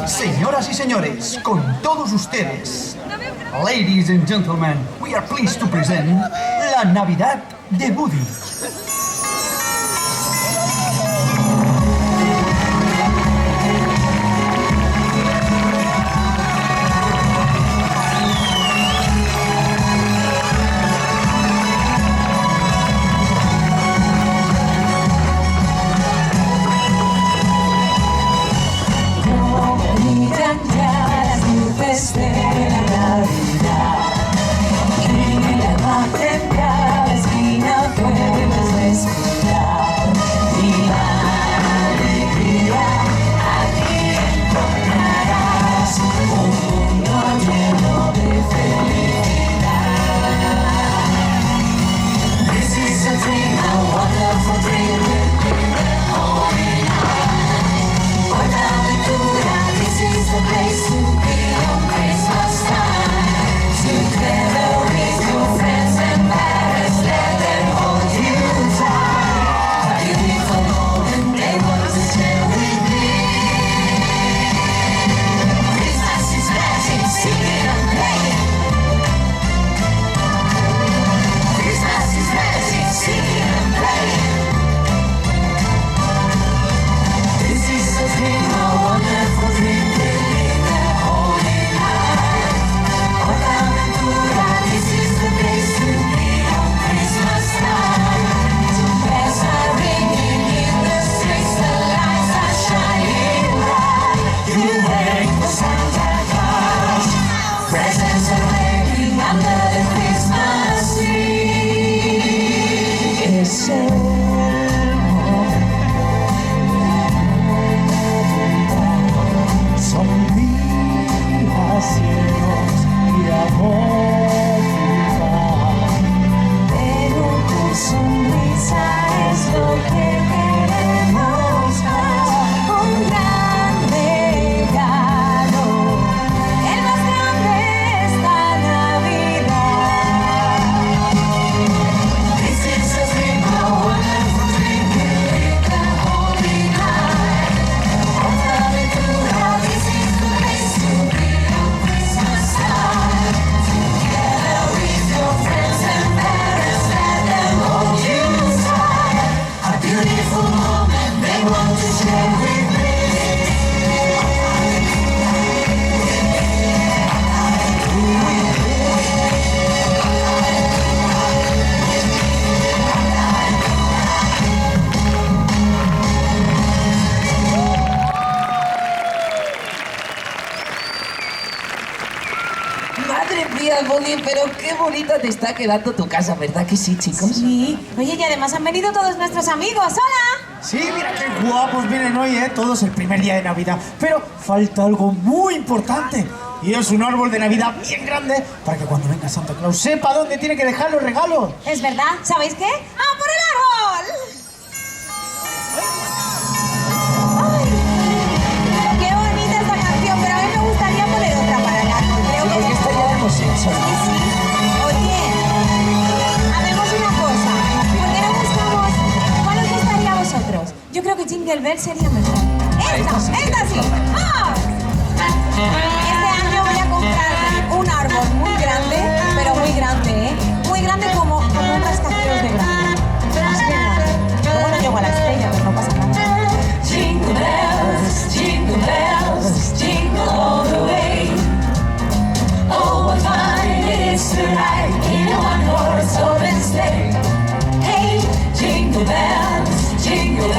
Señoras y señores, con todos ustedes, ladies and gentlemen, we are pleased to present la Navidad de Woody. Madre mía, Bonnie, pero qué bonita te está quedando tu casa, ¿verdad que sí, chicos? Sí. Oye, y además han venido todos nuestros amigos. ¡Hola! Sí, mira qué guapos vienen hoy, todos el primer día de Navidad. Pero falta algo muy importante. Y es un árbol de Navidad bien grande para que cuando venga Santa Claus sepa dónde tiene que dejar los regalos. Es verdad. ¿Sabéis qué? ¡Ah, por el árbol! ¡Ay! ¡Qué bonita esta canción! Pero a mí me gustaría poner otra para el árbol. Creo que Porque esta ya la hemos hecho. sí. Oye, hacemos una cosa. ¿Por qué no buscamos cuál os gustaría a vosotros? Yo creo que Jingle Bell sería mejor. ¡Esta sí! ¡Ah! Este año voy a comprar un árbol muy grande, pero muy grande, ¿eh? Muy grande como un rascacielos de grande. Así que nada. Luego no llego a la estrella, pero no pasa nada. Jingle bells, jingle all the way. Oh, what fun it is to ride in a one-horse open sleigh. Hey, jingle bells, jingle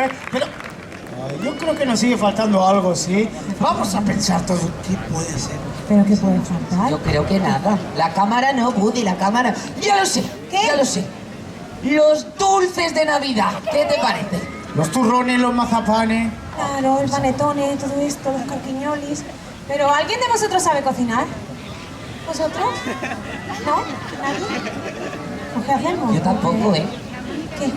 ¿eh? Pero yo creo que nos sigue faltando algo, ¿sí? Vamos a pensar todo. ¿Qué puede ser? ¿Pero qué puede faltar? Yo creo que nada. La cámara no, Woody, la cámara. Ya lo sé. ¿Qué? Ya lo sé. Los dulces de Navidad. ¿Qué te parece? Los turrones, los mazapanes. Claro, el panetone, todo esto, los carquiñolis. Pero ¿alguien de vosotros sabe cocinar? ¿Vosotros? ¿No? ¿Nadie? ¿Pues qué hacemos? Yo tampoco, ¿eh? ¿Qué?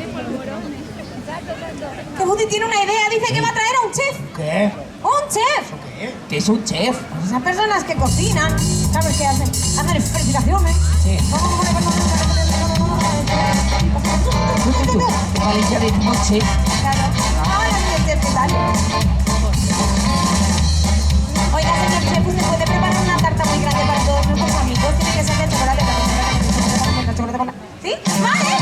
Que Woody tiene una idea, dice que va a traer a un chef. ¿Qué? ¡Un chef! ¿Qué es un chef? Pues esas personas que cocinan, ¿sabes qué hacen? Hacen verificaciones. Sí. Valencia de noche. Claro. Ahora sí, el chef, ¿qué tal? Oiga, señor chef, ¿usted puede preparar una tarta muy grande para todos nuestros amigos? Tiene que ser de chocolate. ¿Sí? ¡Vale!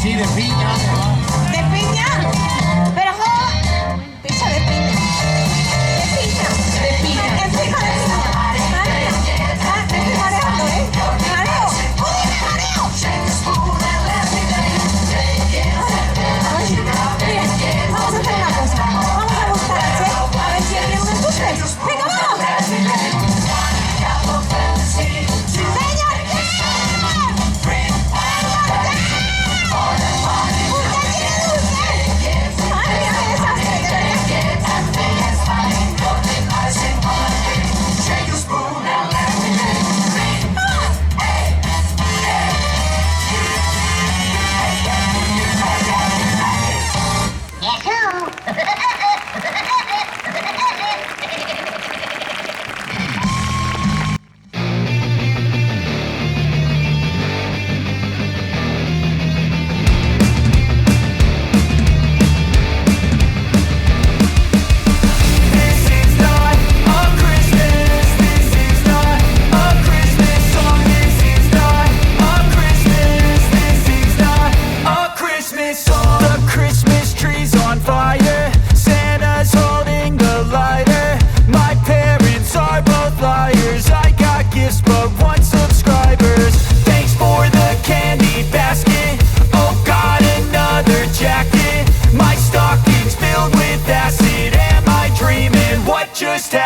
Sí, de piña. ¿De piña? Pero, pizza de piña. ¿De piña? De piña. Encima de piña. Madre mía. Me estoy mareando, ¿eh? Me mareo. ¡Uy, me mareo! Mira, vamos a hacer una cosa. Vamos a buscar al chef a ver si él tiene unos dulces. ¡Venga, vamos! ¡Señor chef!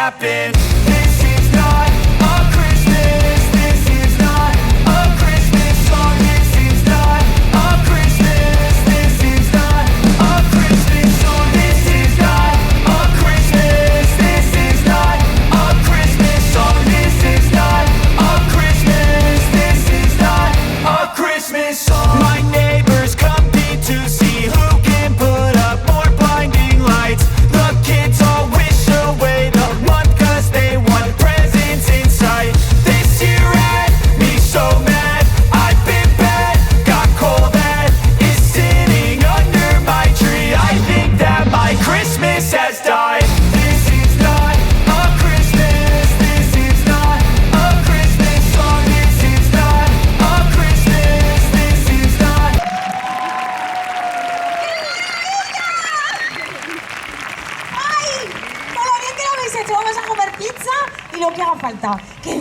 happened. This is not a Christmas. This is not a Christmas song. This is not a Christmas. This is not a Christmas song. This is not a Christmas. This is not a Christmas song. This is not a Christmas.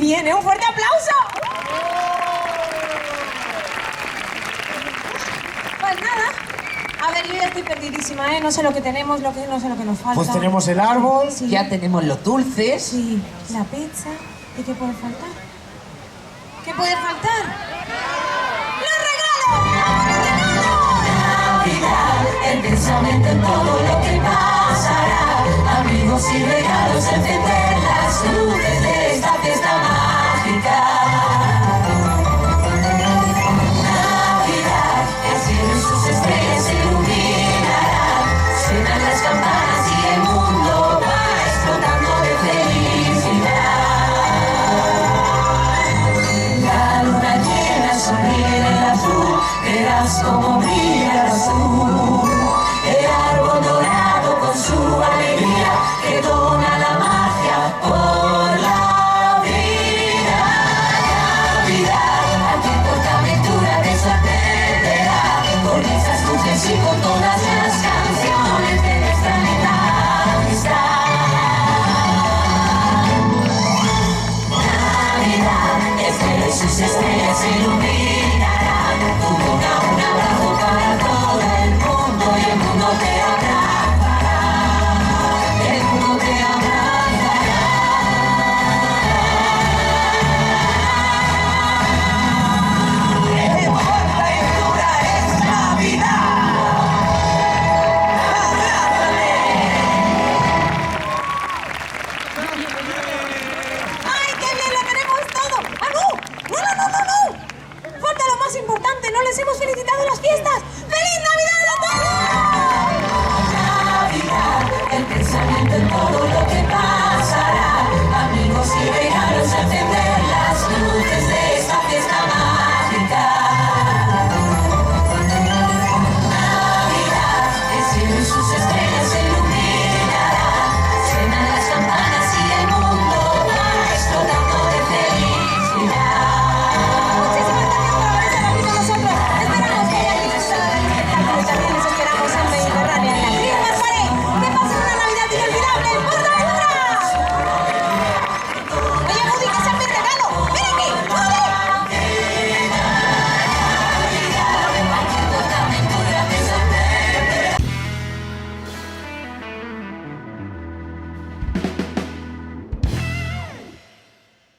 viene. ¡Un fuerte aplauso! Pues nada. A ver, yo ya estoy perdidísima, ¿eh? No sé lo que tenemos, no sé lo que nos falta. Pues tenemos el árbol. Sí. Ya tenemos los dulces. Sí, la pizza. ¿Y qué puede faltar? ¿Qué puede faltar? ¡Los regalos! ¡Vamos, los regalos! Navidad, el pensamiento en todo lo que pasará. Amigos y regalos, encender las luces de esta fiesta mágica. Navidad, el cielo y sus estrellas se iluminarán. Suenan las campanas y el mundo va explotando de felicidad. La luna llena sonríe en el azul, verás cómo brilla el azul. El árbol dorado con su alegría que dona la magia por la vida. Navidad, aquí porta aventura te sorprenderá con esas luces y con todas las canciones de nuestra linda amistad. Navidad, el cielo y sus estrellas se iluminarán. Tu boca un abrazo para todo el mundo y el mundo te abrazará. El mundo te abrazará. ¡Qué fuerte y dura es Navidad! ¡Ay, qué bien! ¡Lo tenemos todo! ¡Ah, no! ¡No, no, no, no, no! Falta lo más importante. ¡No les hemos felicitado en las fiestas! ¡Feliz Navidad a todos! Navidad, el pensamiento en todo lo